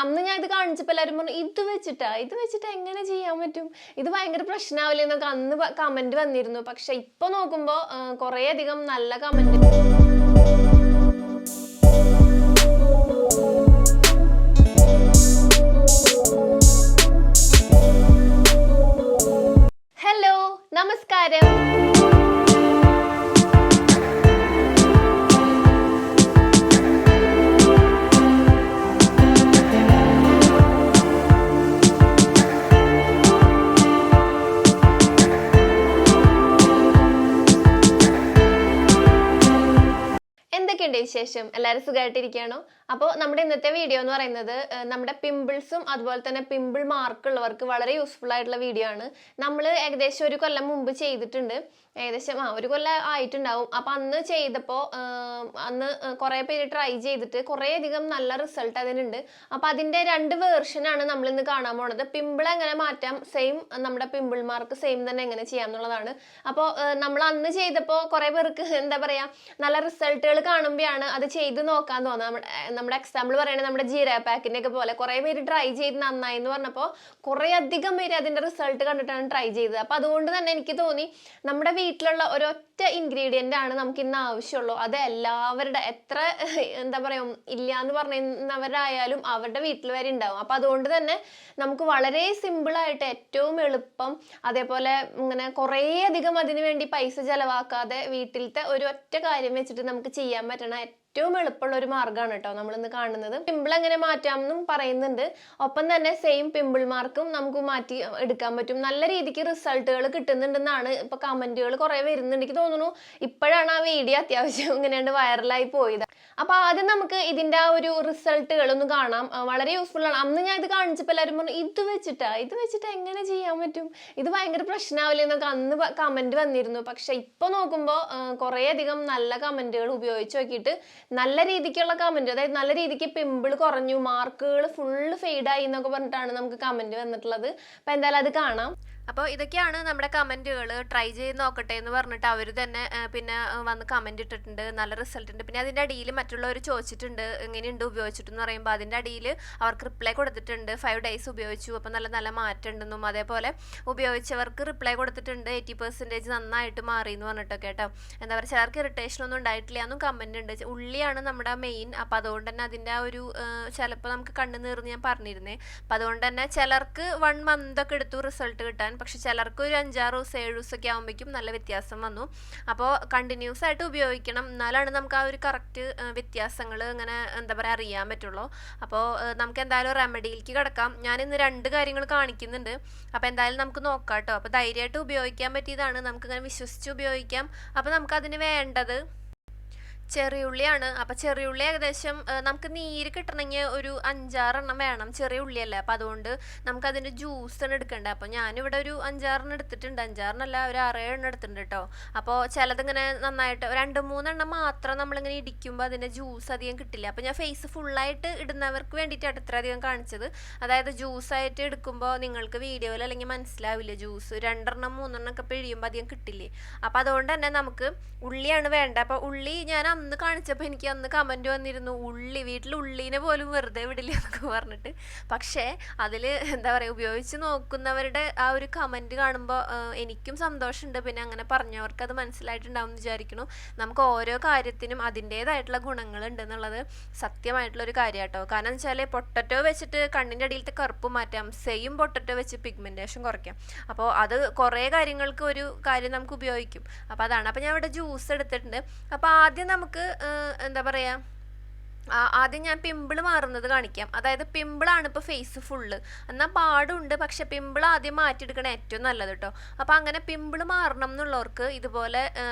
അന്ന് ഞാൻ ഇത് കാണിച്ചപ്പോൾ എല്ലാവരും പറഞ്ഞു ഇത് വെച്ചിട്ട് എങ്ങനെ ചെയ്യാൻ പറ്റും, ഇത് ഭയങ്കര പ്രശ്നമാവില്ല എന്നൊക്കെ അന്ന് കമന്റ് വന്നിരുന്നു. പക്ഷെ ഇപ്പൊ നോക്കുമ്പോൾ കുറേ അധികം നല്ല കമന്റ്. ഹലോ, നമസ്കാരം. എന്തൊക്കെയുണ്ട് വിശേഷം? എല്ലാവരും സുഖമായിട്ടിരിക്കുകയാണോ? അപ്പോൾ നമ്മുടെ ഇന്നത്തെ വീഡിയോ എന്ന് പറയുന്നത് നമ്മുടെ പിമ്പിൾസും അതുപോലെ തന്നെ പിമ്പിൾ മാർക്ക് ഉള്ളവർക്ക് വളരെ യൂസ്ഫുൾ ആയിട്ടുള്ള വീഡിയോ ആണ്. നമ്മൾ ഏകദേശം ഒരു കൊല്ലം മുമ്പ് ചെയ്തിട്ടുണ്ട്. ഏകദേശം ഒരു കൊല്ലം ആയിട്ടുണ്ടാവും. അപ്പം അന്ന് ചെയ്തപ്പോൾ അന്ന് കുറേ പേര് ട്രൈ ചെയ്തിട്ട് കുറേ അധികം നല്ല റിസൾട്ട് അതിനുണ്ട്. അപ്പം അതിൻ്റെ 2 വേർഷനാണ് നമ്മളിന്ന് കാണാൻ പോണത്. പിമ്പിൾ എങ്ങനെ മാറ്റാം, സെയിം നമ്മുടെ പിമ്പിൾ മാർക്ക് സെയിം തന്നെ എങ്ങനെ ചെയ്യാം എന്നുള്ളതാണ്. അപ്പോൾ നമ്മൾ അന്ന് ചെയ്തപ്പോൾ കുറേ പേർക്ക് എന്താ പറയുക, നല്ല റിസൾട്ടുകൾ കാണുമ്പോഴാണ് അത് ചെയ്ത് നോക്കാൻ തോന്നുന്നത്. നമ്മുടെ എക്സാമ്പിൾ പറയുകയാണെങ്കിൽ നമ്മുടെ ജീര പാക്കിൻ്റെ ഒക്കെ പോലെ കുറേ പേര് ട്രൈ ചെയ്ത് നന്നായി എന്ന് പറഞ്ഞപ്പോൾ കുറേ അധികം പേര് അതിൻ്റെ റിസൾട്ട് കണ്ടിട്ടാണ് ട്രൈ ചെയ്തത്. അപ്പം അതുകൊണ്ട് തന്നെ എനിക്ക് തോന്നി നമ്മുടെ വീട്ടിലുള്ള ഒരൊറ്റ ഇൻഗ്രീഡിയൻ്റ് ആണ് നമുക്ക് ഇന്ന് ആവശ്യമുള്ളൂ. അത് എല്ലാവരുടെ എത്ര എന്താ പറയുക ഇല്ല എന്ന് പറയുന്നവരായാലും അവരുടെ വീട്ടിൽ വരെ ഉണ്ടാവും. അപ്പം അതുകൊണ്ട് തന്നെ നമുക്ക് വളരെ സിമ്പിളായിട്ട് ഏറ്റവും എളുപ്പം, അതേപോലെ ഇങ്ങനെ കുറേ അധികം അതിനു വേണ്ടി പൈസ ചെലവാക്കാതെ വീട്ടിലത്തെ ഒരു ഒറ്റ കാര്യം വെച്ചിട്ട് നമുക്ക് ചെയ്യാൻ പറ്റണ ഏറ്റവും എളുപ്പമുള്ള ഒരു മാർഗ്ഗമാണ് കേട്ടോ നമ്മളിന്ന് കാണുന്നത്. പിമ്പിൾ എങ്ങനെ മാറ്റാമെന്നും പറയുന്നുണ്ട്. ഒപ്പം തന്നെ സെയിം പിമ്പിൾ മാർക്കും നമുക്ക് മാറ്റി എടുക്കാൻ പറ്റും. നല്ല രീതിക്ക് റിസൾട്ടുകൾ കിട്ടുന്നുണ്ടെന്നാണ് ഇപ്പൊ കമന്റുകൾ കുറെ വരുന്നുണ്ട്. എനിക്ക് തോന്നുന്നു ഇപ്പോഴാണ് ആ വീഡിയോ അത്യാവശ്യം ഇങ്ങനെയുണ്ട് വൈറലായി പോയത്. അപ്പൊ ആദ്യം നമുക്ക് ഇതിന്റെ ആ ഒരു റിസൾട്ടുകൾ ഒന്ന് കാണാം. വളരെ യൂസ്ഫുൾ ആണ്. അന്ന് ഞാൻ ഇത് കാണിച്ചപ്പോൾ എല്ലാവരും പറഞ്ഞു ഇത് വെച്ചിട്ട് എങ്ങനെ ചെയ്യാൻ പറ്റും, ഇത് ഭയങ്കര പ്രശ്നമാവില്ല എന്നൊക്കെ അന്ന് കമന്റ് വന്നിരുന്നു. പക്ഷെ ഇപ്പൊ നോക്കുമ്പോൾ കുറേ അധികം നല്ല കമന്റുകൾ ഉപയോഗിച്ച് നോക്കിയിട്ട് നല്ല രീതിക്കുള്ള കമന്റ്, അതായത് നല്ല രീതിക്ക് പിമ്പിൾ കുറഞ്ഞു, മാർക്കുകൾ ഫുള്ള് ഫെയ്ഡായി എന്നൊക്കെ പറഞ്ഞിട്ടാണ് നമുക്ക് കമന്റ് വന്നിട്ടുള്ളത്. അപ്പൊ എന്തായാലും അത് കാണാം. അപ്പോൾ ഇതൊക്കെയാണ് നമ്മുടെ കമൻറ്റുകൾ. ട്രൈ ചെയ്ത് നോക്കട്ടെ എന്ന് പറഞ്ഞിട്ട് അവർ തന്നെ പിന്നെ വന്ന് കമൻറ്റ് ഇട്ടിട്ടുണ്ട്. നല്ല റിസൾട്ട് ഉണ്ട്. പിന്നെ അതിൻ്റെ അടിയിൽ മറ്റുള്ളവർ ചോദിച്ചിട്ടുണ്ട് എങ്ങനെയുണ്ട് ഉപയോഗിച്ചിട്ടെന്ന് പറയുമ്പോൾ അതിൻ്റെ അടിയിൽ അവർക്ക് റിപ്ലൈ കൊടുത്തിട്ടുണ്ട്. 5 days ഉപയോഗിച്ചു, അപ്പോൾ നല്ല മാറ്റം ഉണ്ടെന്നും അതേപോലെ ഉപയോഗിച്ചവർക്ക് റിപ്ലൈ കൊടുത്തിട്ടുണ്ട് 80% നന്നായിട്ട് മാറി എന്ന് പറഞ്ഞിട്ടൊക്കെ കേട്ടോ. എന്താ പറയുക, ചിലർക്ക് ഇറിറ്റേഷനൊന്നും ഉണ്ടായിട്ടില്ല എന്നും കമൻറ്റ് ഉണ്ട്. ഉള്ളിയാണ് നമ്മുടെ മെയിൻ. അപ്പോൾ അതുകൊണ്ട് തന്നെ അതിൻ്റെ ആ ഒരു ചിലപ്പോൾ നമുക്ക് കണ്ണു നീർന്ന് ഞാൻ പറഞ്ഞിരുന്നേ. അപ്പോൾ അതുകൊണ്ട് തന്നെ ചിലർക്ക് 1 month ഒക്കെ എടുത്തു റിസൾട്ട് കിട്ടാൻ. പക്ഷെ ചിലർക്ക് ഒരു 5-6 ദിവസം 7 ദിവസമൊക്കെ ആകുമ്പോഴേക്കും നല്ല വ്യത്യാസം വന്നു. അപ്പോൾ കണ്ടിന്യൂസ് ആയിട്ട് ഉപയോഗിക്കണം, എന്നാലാണ് നമുക്ക് ആ ഒരു കറക്റ്റ് വ്യത്യാസങ്ങൾ ഇങ്ങനെ എന്താ പറയുക അറിയാൻ പറ്റുള്ളൂ. അപ്പോൾ നമുക്ക് എന്തായാലും റെമഡിയിലേക്ക് കിടക്കാം. ഞാനിന്ന് 2 കാര്യങ്ങൾ കാണിക്കുന്നുണ്ട്. അപ്പോൾ എന്തായാലും നമുക്ക് നോക്കാം കേട്ടോ. അപ്പോൾ ധൈര്യമായിട്ട് ഉപയോഗിക്കാൻ പറ്റിയതാണ്, നമുക്കിങ്ങനെ വിശ്വസിച്ച് ഉപയോഗിക്കാം. അപ്പോൾ നമുക്കതിന് വേണ്ടത് ചെറിയുള്ളിയാണ്. അപ്പോൾ ചെറിയുള്ളി ഏകദേശം നമുക്ക് നീര് കിട്ടണമെങ്കിൽ ഒരു 5-6 എണ്ണം വേണം. ചെറിയ ഉള്ളിയല്ലേ, അപ്പോൾ അതുകൊണ്ട് നമുക്കതിൻ്റെ ജ്യൂസാണ് എടുക്കേണ്ടത്. അപ്പോൾ ഞാനിവിടെ ഒരു 5-6 എണ്ണം എടുത്തിട്ടുണ്ട്. 5-6 എണ്ണമല്ല, ഒരു 6-7 എണ്ണം എടുത്തിട്ടുണ്ട് കേട്ടോ. അപ്പോൾ ചിലതിങ്ങനെ നന്നായിട്ട് 2-3 എണ്ണം മാത്രം നമ്മളിങ്ങനെ ഇടിക്കുമ്പോൾ അതിൻ്റെ ജ്യൂസ് അധികം കിട്ടില്ല. അപ്പോൾ ഞാൻ ഫേസ് ഫുള്ളായിട്ട് ഇടുന്നവർക്ക് വേണ്ടിയിട്ടാണ് ഇത്ര അധികം കാണിച്ചത്. അതായത് ജ്യൂസായിട്ട് എടുക്കുമ്പോൾ നിങ്ങൾക്ക് വീഡിയോയിൽ അല്ലെങ്കിൽ മനസ്സിലാവില്ല. ജ്യൂസ് 2 എണ്ണം 3 എണ്ണം ഒക്കെ പിഴിയുമ്പോൾ അധികം കിട്ടില്ലേ. അപ്പോൾ അതുകൊണ്ട് തന്നെ നമുക്ക് ഉള്ളിയാണ് വേണ്ടത്. അപ്പോൾ ഉള്ളി ഞാൻ അന്ന് കാണിച്ചപ്പോൾ എനിക്ക് അന്ന് കമൻറ്റ് വന്നിരുന്നു, വീട്ടിൽ ഉള്ളീനെ പോലും വെറുതെ വിടില്ല എന്നൊക്കെ പറഞ്ഞിട്ട്. പക്ഷേ അതിൽ എന്താ പറയുക, ഉപയോഗിച്ച് നോക്കുന്നവരുടെ ആ ഒരു കമൻറ്റ് കാണുമ്പോൾ എനിക്കും സന്തോഷമുണ്ട്. പിന്നെ അങ്ങനെ പറഞ്ഞവർക്ക് അത് മനസ്സിലായിട്ടുണ്ടാവും എന്ന് വിചാരിക്കുന്നു. നമുക്ക് ഓരോ കാര്യത്തിനും അതിൻ്റേതായിട്ടുള്ള ഗുണങ്ങളുണ്ട് എന്നുള്ളത് സത്യമായിട്ടുള്ളൊരു കാര്യം കേട്ടോ. കാരണം എന്ന് വെച്ചാൽ പൊട്ടറ്റോ വെച്ചിട്ട് കണ്ണിൻ്റെ അടിയിലത്തെ കറുപ്പ് മാറ്റാം, സെയിം പൊട്ടറ്റോ വെച്ച് പിഗ്മെൻറ്റേഷൻ കുറയ്ക്കാം. അപ്പോൾ അത് കുറേ കാര്യങ്ങൾക്ക് ഒരു കാര്യം നമുക്ക് ഉപയോഗിക്കും. അപ്പോൾ അതാണ്. അപ്പോൾ ഞാൻ ഇവിടെ ജ്യൂസ് എടുത്തിട്ടുണ്ട്. അപ്പോൾ ആദ്യം നമുക്ക് എന്താ പറയുക, ആദ്യം ഞാൻ പിമ്പിൾ മാറുന്നത് കാണിക്കാം. അതായത് പിമ്പിളാണ് ഇപ്പോൾ ഫേസ് ഫുള്ള്, എന്നാൽ പാടുണ്ട്. പക്ഷെ പിമ്പിൾ ആദ്യം മാറ്റിയെടുക്കണം ഏറ്റവും നല്ലത് കേട്ടോ. അപ്പോൾ അങ്ങനെ പിമ്പിൾ മാറണം എന്നുള്ളവർക്ക് ഇതുപോലെ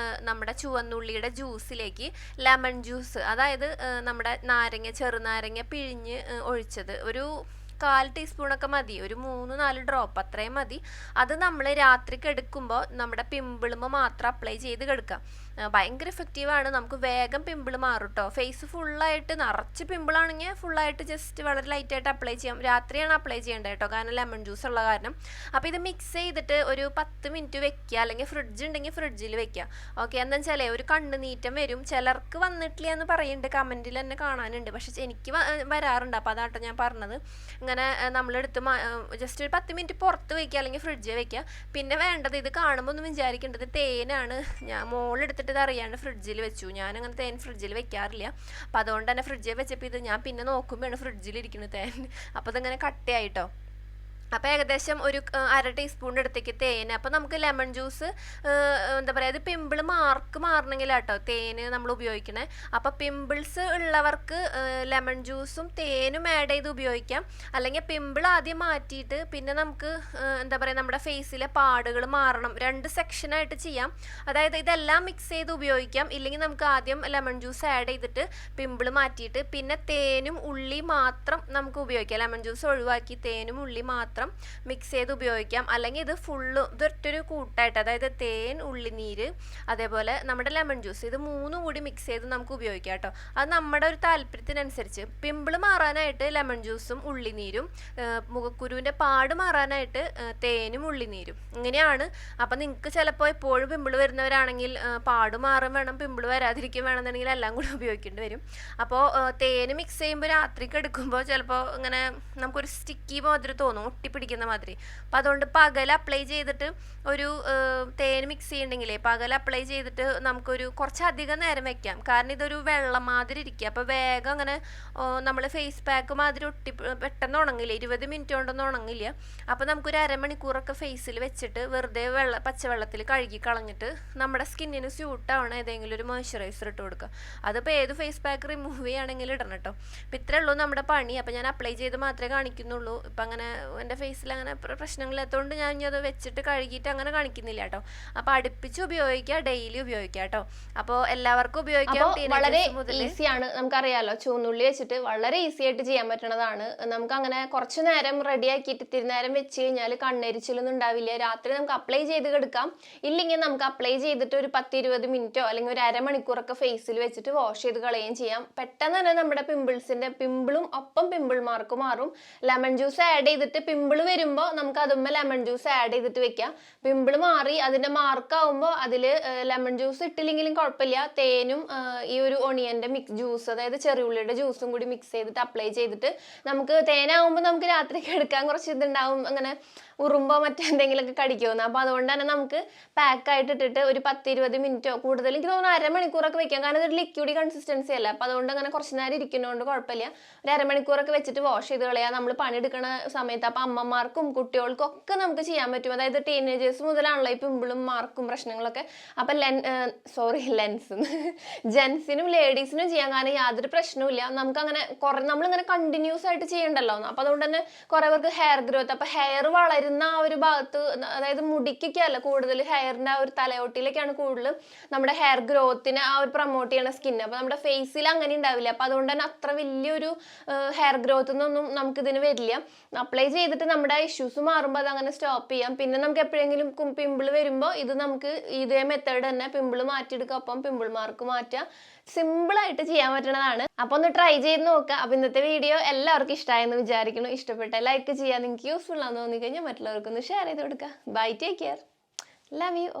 നമ്മുടെ ചുവന്നുള്ളിയുടെ ജ്യൂസിലേക്ക് ലെമൺ ജ്യൂസ്, അതായത് നമ്മുടെ ചെറുനാരങ്ങ പിഴിഞ്ഞ് ഒഴിച്ചത്, ഒരു 1/4 ടീസ്പൂണൊക്കെ മതി, ഒരു 3-4 ഡ്രോപ്പ് അത്രയും മതി. അത് നമ്മൾ രാത്രി കിടക്കുമ്പോൾ നമ്മുടെ പിമ്പിളുമ്പോൾ മാത്രം അപ്ലൈ ചെയ്ത് കിടക്കാം. ഭയങ്കര എഫക്റ്റീവാണ്, നമുക്ക് വേഗം പിമ്പിൾ മാറും കേട്ടോ. ഫേസ് ഫുള്ളായിട്ട് നിറച്ച് പിമ്പിളാണെങ്കിൽ ഫുള്ളായിട്ട് ജസ്റ്റ് വളരെ ലൈറ്റായിട്ട് അപ്ലൈ ചെയ്യാം. രാത്രിയാണ് അപ്ലൈ ചെയ്യേണ്ടത് കേട്ടോ, കാരണം ലെമൺ ജ്യൂസ് ഉള്ള കാരണം. അപ്പോൾ ഇത് മിക്സ് ചെയ്തിട്ട് ഒരു 10 മിനിറ്റ് വെക്കുക, അല്ലെങ്കിൽ ഫ്രിഡ്ജ് ഉണ്ടെങ്കിൽ ഫ്രിഡ്ജിൽ വെക്കുക. ഓക്കെ, എന്താ വെച്ചാൽ ഒരു കണ്ണുനീറ്റം വരും, ചിലർക്ക് വന്നിട്ടില്ല എന്ന് പറയുന്നുണ്ട്, കമൻറ്റിൽ തന്നെ കാണാനുണ്ട്. പക്ഷെ എനിക്ക് വരാറുണ്ട്. അപ്പോൾ അതാട്ടോ ഞാൻ പറഞ്ഞത്. ഇങ്ങനെ നമ്മളെടുത്ത് ജസ്റ്റ് ഒരു 10 മിനിറ്റ് പുറത്ത് വയ്ക്കുക, അല്ലെങ്കിൽ ഫ്രിഡ്ജിൽ വെക്കുക. പിന്നെ വേണ്ടത്, ഇത് കാണുമ്പോൾ ഒന്നും വിചാരിക്കേണ്ടത് തേനാണ്. ഞാൻ മോളെടുത്തിട്ട് ഇത് അറിയാണ്ട് ഫ്രിഡ്ജിൽ വെച്ചു. ഞാനങ്ങനെ തേൻ ഫ്രിഡ്ജിൽ വെക്കാറില്ല. അപ്പോൾ അതുകൊണ്ട് തന്നെ ഫ്രിഡ്ജിൽ വെച്ചപ്പോൾ ഇത് ഞാൻ പിന്നെ നോക്കുമ്പോഴാണ് ഫ്രിഡ്ജിലിരിക്കുന്നത് തേൻ. അപ്പോൾ ഇതിങ്ങനെ കട്ടയായിട്ടോ. അപ്പോൾ ഏകദേശം ഒരു 1/2 ടീസ്പൂണിൻ്റെ അടുത്തേക്ക് തേൻ. അപ്പോൾ നമുക്ക് ലെമൺ ജ്യൂസ് എന്താ പറയുക, ഇത് പിമ്പിൾ മാറണമെങ്കിലാട്ടോ തേൻ നമ്മൾ ഉപയോഗിക്കണേ. അപ്പോൾ പിമ്പിൾസ് ഉള്ളവർക്ക് ലെമൺ ജ്യൂസും തേനും ആഡ് ചെയ്ത് ഉപയോഗിക്കാം. അല്ലെങ്കിൽ പിമ്പിൾ ആദ്യം മാറ്റിയിട്ട് പിന്നെ നമുക്ക് എന്താ പറയുക, നമ്മുടെ ഫേസിലെ പാടുകൾ മാറണം, 2 സെക്ഷനായിട്ട് ചെയ്യാം. അതായത് ഇതെല്ലാം മിക്സ് ചെയ്ത് ഉപയോഗിക്കാം. ഇല്ലെങ്കിൽ നമുക്ക് ആദ്യം ലെമൺ ജ്യൂസ് ആഡ് ചെയ്തിട്ട് പിമ്പിൾ മാറ്റിയിട്ട് പിന്നെ തേനും ഉള്ളി മാത്രം നമുക്ക് ഉപയോഗിക്കാം. ലെമൺ ജ്യൂസ് ഒഴിവാക്കി തേനും ഉള്ളി മാത്രം മിക്സ് ചെയ്ത് ഉപയോഗിക്കാം. അല്ലെങ്കിൽ ഇത് ഫുള്ള് ഇതൊറ്റൊരു കൂട്ടായിട്ട്, അതായത് തേൻ, ഉള്ളിനീര്, അതേപോലെ നമ്മുടെ ലെമൺ ജ്യൂസ്, ഇത് 3 കൂടി മിക്സ് ചെയ്ത് നമുക്ക് ഉപയോഗിക്കാം കേട്ടോ. അത് നമ്മുടെ ഒരു താല്പര്യത്തിനനുസരിച്ച്. പിമ്പിൾ മാറാനായിട്ട് ലെമൺ ജ്യൂസും ഉള്ളിനീരും, മുഖക്കുരുവിൻ്റെ പാട് മാറാനായിട്ട് തേനും ഉള്ളിനീരും, ഇങ്ങനെയാണ്. അപ്പം നിങ്ങൾക്ക് ചിലപ്പോൾ എപ്പോഴും പിമ്പിൾ വരുന്നവരാണെങ്കിൽ പാട് മാറും വേണം, പിമ്പിൾ വരാതിരിക്കും വേണമെന്നുണ്ടെങ്കിൽ എല്ലാം കൂടി ഉപയോഗിക്കേണ്ടി വരും. അപ്പോൾ തേന് മിക്സ് ചെയ്യുമ്പോൾ രാത്രിക്ക് എടുക്കുമ്പോൾ ചിലപ്പോൾ ഇങ്ങനെ നമുക്കൊരു സ്റ്റിക്കി മാതിരി തോന്നും, പിടിക്കുന്ന മാതിരി. അപ്പം അതുകൊണ്ട് പകൽ അപ്ലൈ ചെയ്തിട്ട് ഒരു തേൻ മിക്സ് ചെയ്യണമെങ്കിലേ പകൽ അപ്ലൈ ചെയ്തിട്ട് നമുക്കൊരു കുറച്ചധികം നേരം വെക്കാം. കാരണം ഇതൊരു വെള്ളം മാതിരി ഇരിക്കുക. അപ്പോൾ വേഗം അങ്ങനെ നമ്മൾ ഫേസ് പാക്ക് മാതിരി പെട്ടെന്ന് ഉണങ്ങില്ല, 20 മിനിറ്റ് കൊണ്ടൊന്നും ഉണങ്ങില്ല. അപ്പോൾ നമുക്കൊരു അരമണിക്കൂറൊക്കെ ഫേസിൽ വെച്ചിട്ട് വെറുതെ പച്ചവെള്ളത്തിൽ കഴുകി കളഞ്ഞിട്ട് നമ്മുടെ സ്കിന്നിന് സ്യൂട്ടാവണ ഏതെങ്കിലും ഒരു മോയ്സ്ചറൈസർ ഇട്ട് കൊടുക്കുക. അതിപ്പോൾ ഏത് ഫേസ് പാക്ക് റിമൂവ് ചെയ്യുകയാണെങ്കിൽ ഇടണം കേട്ടോ. അപ്പോൾ ഇത്രയേ ഉള്ളൂ നമ്മുടെ പണി. അപ്പോൾ ഞാൻ അപ്ലൈ ചെയ്ത് മാത്രമേ കാണിക്കുന്നുള്ളൂ. ഇപ്പം അങ്ങനെ എൻ്റെ ഫേസിൽ അങ്ങനെ പ്രശ്നങ്ങളില്ലാത്തതുകൊണ്ട് ഞാൻ ഇനി അത് വെച്ചിട്ട് കഴുകിയിട്ട് അങ്ങനെ കാണിക്കുന്നില്ല കേട്ടോ. അപ്പോൾ അടുപ്പിച്ച് ഉപയോഗിക്കുക, ഡെയിലി ഉപയോഗിക്കുക കേട്ടോ. അപ്പോൾ എല്ലാവർക്കും ഉപയോഗിക്കാം. വളരെ ഈസിയാണ്, നമുക്കറിയാലോ. ചൂന്നുള്ളി വെച്ചിട്ട് വളരെ ഈസി ആയിട്ട് ചെയ്യാൻ പറ്റണതാണ്. നമുക്ക് അങ്ങനെ കുറച്ചു നേരം റെഡി ആക്കിയിട്ട് ഇത്തിരി നേരം വെച്ച് കഴിഞ്ഞാൽ കണ്ണെരിച്ചിലൊന്നും ഉണ്ടാവില്ല. രാത്രി നമുക്ക് അപ്ലൈ ചെയ്ത് കിടക്കാം. ഇല്ലെങ്കിൽ നമുക്ക് അപ്ലൈ ചെയ്തിട്ട് ഒരു 10-20 മിനിറ്റോ അല്ലെങ്കിൽ ഒരു അരമണിക്കൂറൊക്കെ ഫേസിൽ വെച്ചിട്ട് വാഷ് ചെയ്ത് കളയുകയും ചെയ്യാം. പെട്ടെന്ന് തന്നെ നമ്മുടെ പിമ്പിളും ഒപ്പം പിമ്പിൾ മാർക്ക് മാറും. ലെമൺ ജ്യൂസ് ആഡ് ചെയ്തിട്ട് പിമ്പിൾ വരുമ്പോൾ നമുക്ക് അതുമ്മ ലെമൺ ജ്യൂസ് ആഡ് ചെയ്തിട്ട് വെക്കാം. പിമ്പിൾ മാറി അതിന്റെ മാർക്കാവുമ്പോൾ അതിൽ ലെമൺ ജ്യൂസ് ഇട്ടില്ലെങ്കിലും കുഴപ്പമില്ല, തേനും ഈ ഒരു ഒണിയന്റെ ജ്യൂസ്, അതായത് ചെറിയുള്ളിയുടെ ജ്യൂസും കൂടി മിക്സ് ചെയ്തിട്ട് അപ്ലൈ ചെയ്തിട്ട് നമുക്ക് തേനാവുമ്പോൾ നമുക്ക് രാത്രിക്ക് എടുക്കാൻ കുറച്ച് ഇതുണ്ടാവും, അങ്ങനെ ഉറുമ്പോ മറ്റെന്തെങ്കിലുമൊക്കെ കടിക്കുമെന്ന്. അപ്പോൾ അതുകൊണ്ട് തന്നെ നമുക്ക് പാക്കായിട്ട് ഇട്ടിട്ട് ഒരു 10-20 മിനിറ്റോ കൂടുതൽ, എനിക്ക് തോന്നുന്നു അരമണിക്കൂറൊക്കെ വെക്കാം. കാരണം ഇതൊരു ലിക്വിഡ് കൺസിസ്റ്റൻസി അല്ല. അപ്പോൾ അതുകൊണ്ട് അങ്ങനെ കുറച്ച് നേരം ഇരിക്കുന്നതുകൊണ്ട് കുഴപ്പമില്ല. ഒരു അരമണിക്കൂറൊക്കെ വെച്ചിട്ട് വാഷ് ചെയ്ത് കളയാം നമ്മൾ പണിയെടുക്കുന്ന സമയത്ത്. അപ്പോൾ അമ്മമാർക്കും കുട്ടികൾക്കും ഒക്കെ നമുക്ക് ചെയ്യാൻ പറ്റും. അതായത് ടീനേജേഴ്സ് മുതലാണല്ലോ ഈ പിമ്പിളും മാർക്കും പ്രശ്നങ്ങളൊക്കെ. അപ്പം ജെൻസിനും ലേഡീസിനും ചെയ്യാൻ കാരണം യാതൊരു പ്രശ്നവുമില്ല. നമുക്കങ്ങനെ നമ്മളിങ്ങനെ കണ്ടിന്യൂസ് ആയിട്ട് ചെയ്യണ്ടല്ലോ. അപ്പം അതുകൊണ്ട് തന്നെ കുറേ പേർക്ക് ഹെയർ ഗ്രോത്ത്, അപ്പം ഹെയർ വളരുന്ന ആ ഒരു ഭാഗത്ത്, അതായത് മുടിക്കൊക്കെയല്ല കൂടുതൽ, ഹെയറിൻ്റെ ആ ഒരു തലയോട്ടിയിലേക്കാണ് കൂടുതൽ നമ്മുടെ ഹെയർ ഗ്രോത്തിനെ ആ ഒരു പ്രൊമോട്ട് ചെയ്യണ സ്കിൻ. അപ്പോൾ നമ്മുടെ ഫേസിൽ അങ്ങനെ ഉണ്ടാവില്ല. അപ്പം അതുകൊണ്ട് തന്നെ അത്ര വലിയൊരു ഹെയർ ഗ്രോത്ത് എന്നൊന്നും നമുക്കിതിന് വരില്ല. അപ്ലൈ ചെയ്തിട്ട് നമ്മുടെ ഇഷ്യൂസ് മാറുമ്പോൾ അത് അങ്ങനെ സ്റ്റോപ്പ് ചെയ്യാം. പിന്നെ നമുക്ക് എപ്പോഴെങ്കിലും പിമ്പിൾ വരുമ്പോൾ ഇത് നമുക്ക് ഇതേ മെത്തേഡ് തന്നെ പിമ്പിൾ മാറ്റിയെടുക്കുക, ഒപ്പം പിമ്പിൾ മാർക്ക് മാറ്റുക. സിമ്പിൾ ആയിട്ട് ചെയ്യാൻ പറ്റുന്നതാണ്. അപ്പൊ ഒന്ന് ട്രൈ ചെയ്ത് നോക്കുക. അപ്പൊ ഇന്നത്തെ വീഡിയോ എല്ലാവർക്കും ഇഷ്ടമായെന്ന് വിചാരിക്കുന്നു. ഇഷ്ടപ്പെട്ട ലൈക്ക് ചെയ്യുക, നിങ്ങൾക്ക് യൂസ്ഫുൾ ആണെന്ന് തോന്നി കഴിഞ്ഞാൽ മറ്റുള്ളവർക്കൊന്ന് ഷെയർ ചെയ്ത് കൊടുക്കുക. Bye, take care, love U.